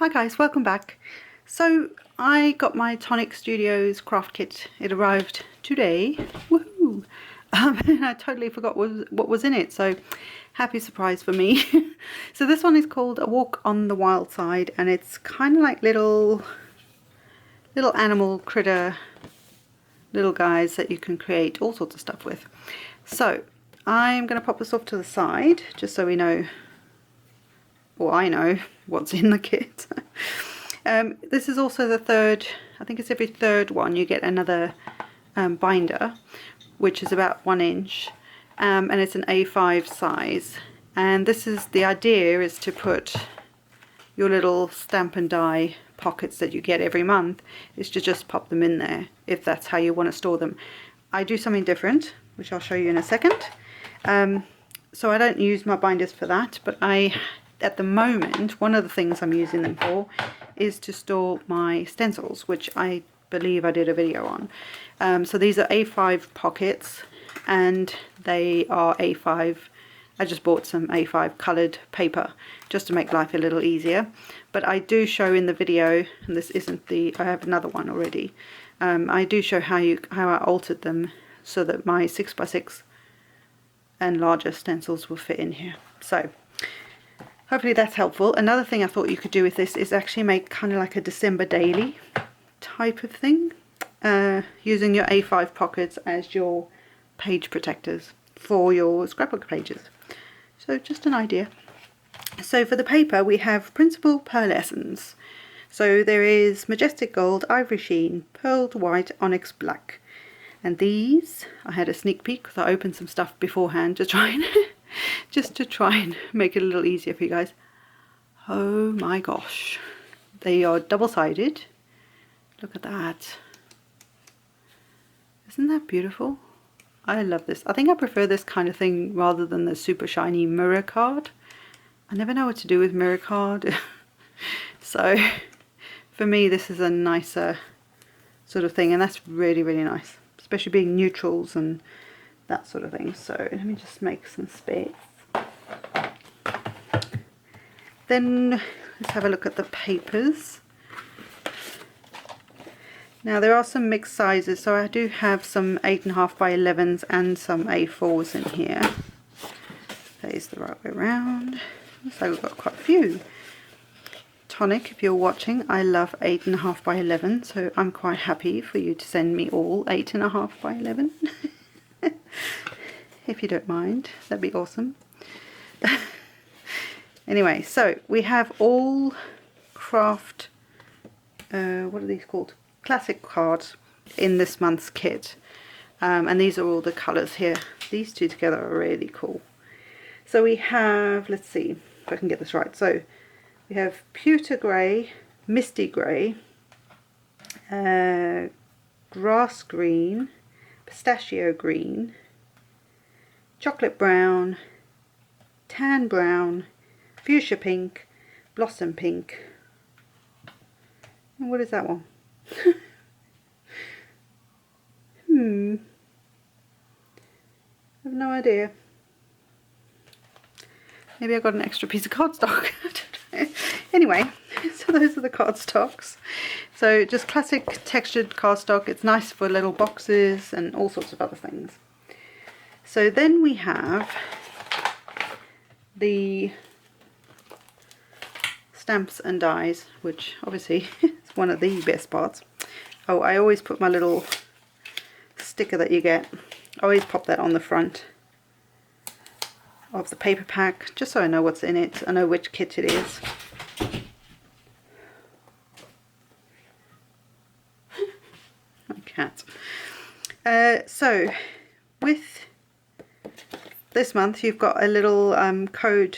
Hi guys, welcome back. So I got my Tonic Studios Craft Kit. It arrived today. Woohoo! And I totally forgot what was in it, so happy surprise for me. So this one is called A Walk on the Wild Side, and it's kind of like little animal critter little guys that you can create all sorts of stuff with. So I'm going to pop this off to the side just so we know, or I know, what's in the kit. This is also the third, I think it's every third one you get another binder, which is about 1 inch, and it's an A5 size. And this is, the idea is to put your little stamp and die pockets that you get every month, is to just pop them in there if that's how you want to store them. I do something different, which I'll show you in a second. So I don't use my binders for that, but at the moment, one of the things I'm using them for is to store my stencils, which I believe I did a video on. So these are A5 pockets, and they are A5. I just bought some A5 coloured paper just to make life a little easier. But I do show in the video, and this isn't the, I have another one already. I do show how I altered them so that my 6x6 and larger stencils will fit in here. So hopefully that's helpful. Another thing I thought you could do with this is actually make kind of like a December daily type of thing, using your A5 pockets as your page protectors for your scrapbook pages. So just an idea. So for the paper we have Principal Pearlescence. So there is Majestic Gold, Ivory Sheen, Pearled White, Onyx Black. And these, I had a sneak peek because I opened some stuff beforehand to try and just to try and make it a little easier for you guys. Oh my gosh, they are double-sided. Look at that. Isn't that beautiful? I love this. I think I prefer this kind of thing rather than the super shiny mirror card. I never know what to do with mirror card. So for me this is a nicer sort of thing, and that's really, really nice, especially being neutrals and that sort of thing. So let me just make some space. Then let's have a look at the papers. Now there are some mixed sizes, so I do have some 8.5 by 11s and some A4s in here. That is the right way around. So we've got quite a few. Tonic, if you're watching, I love 8.5 by 11, so I'm quite happy for you to send me all 8.5 by 11. If you don't mind, that'd be awesome. Anyway, so we have all craft, what are these called? Classic cards in this month's kit, and these are all the colours here. These two together are really cool. So we have, let's see if I can get this right. So we have pewter grey, misty grey, grass green, pistachio green, chocolate brown, tan brown, fuchsia pink, blossom pink, and what is that one? I have no idea. Maybe I got an extra piece of cardstock. Anyway, so those are the cardstocks. So just classic textured cardstock. It's nice for little boxes and all sorts of other things. So then we have the stamps and dies, which obviously is one of the best parts. Oh, I always put my little sticker that you get, I always pop that on the front of the paper pack, just so I know what's in it, I know which kit it is. My cat. So with this month you've got a little code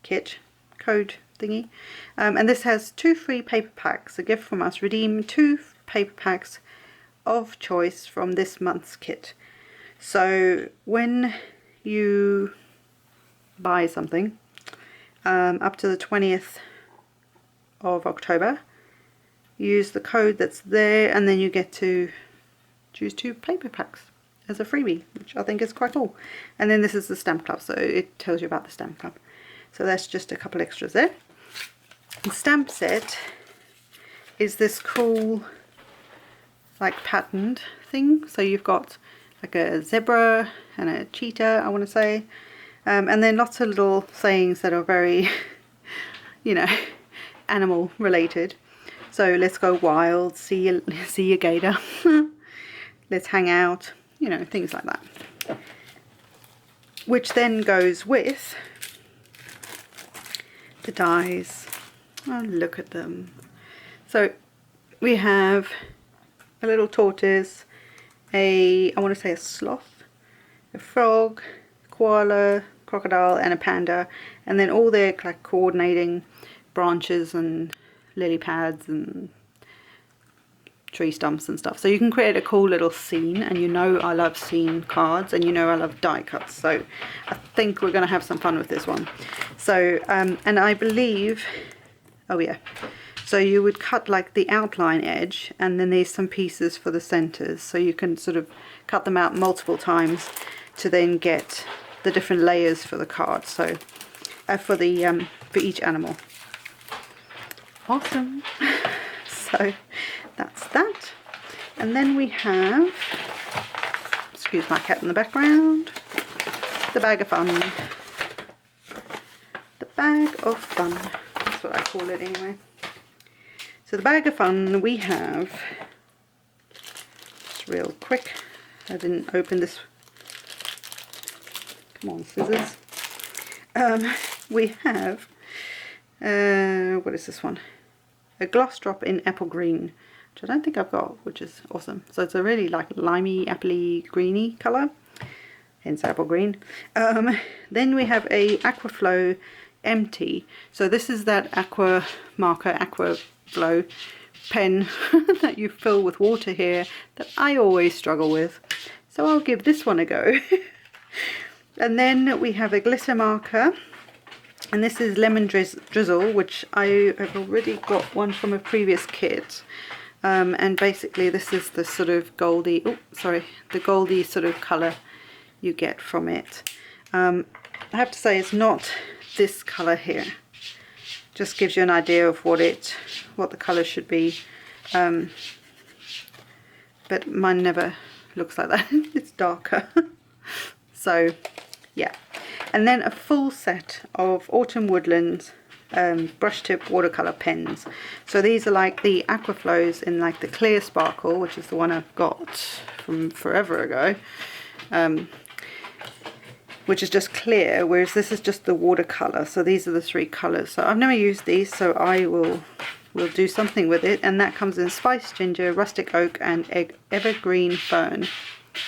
thingy, and this has 2 free paper packs, a gift from us. Redeem 2 paper packs of choice from this month's kit. So when you buy something up to the 20th of October, use the code that's there, and then you get to choose 2 paper packs as a freebie, which I think is quite cool. And then this is the stamp club, so it tells you about the stamp club. So that's just a couple extras there. The stamp set is this cool like patterned thing. So you've got like a zebra and a cheetah, I want to say, and then lots of little sayings that are very you know, animal related. So let's go wild, see a gator, let's hang out, you know, things like that, which then goes with the dies. Oh, look at them. So we have a little tortoise, I want to say a sloth, a frog, koala, crocodile and a panda, and then all their like coordinating branches and lily pads and tree stumps and stuff. So you can create a cool little scene, and you know I love scene cards, and you know I love die cuts, so I think we're going to have some fun with this one. So and I believe, oh yeah, so you would cut like the outline edge, and then there's some pieces for the centers, so you can sort of cut them out multiple times to then get the different layers for the card, so for each animal. Awesome. So that's that. And then we have, excuse my cat in the background, the bag of fun. The bag of fun, that's what I call it anyway. So the bag of fun, we have, just real quick, I didn't open this, come on scissors. We have, what is this one? A gloss drop in apple green, which I don't think I've got, which is awesome. So it's a really like limey, appley, greeny colour, hence apple green. Then we have a Aquaflow empty. So this is that aqua marker, Aquaflow pen that you fill with water here that I always struggle with. So I'll give this one a go. And then we have a glitter marker. And this is Lemon Drizzle, which I have already got one from a previous kit. And basically this is the sort of goldy, the goldy sort of colour you get from it. I have to say it's not this colour here. Just gives you an idea of what the colour should be. But mine never looks like that. It's darker. So yeah. And then a full set of Autumn Woodlands brush tip watercolour pens. So these are like the Aquaflows in like the clear sparkle, which is the one I've got from forever ago, which is just clear, whereas this is just the watercolour. So these are the three colours. So I've never used these, so I will do something with it, and that comes in Spice Ginger, Rustic Oak and Evergreen Fern.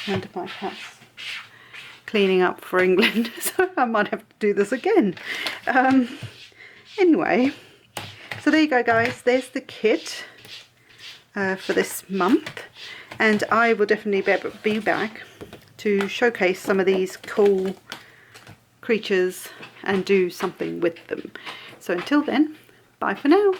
And my cat's cleaning up for England, so I might have to do this again. Anyway, so there you go guys, there's the kit for this month, and I will definitely be back to showcase some of these cool creatures and do something with them. So until then, bye for now.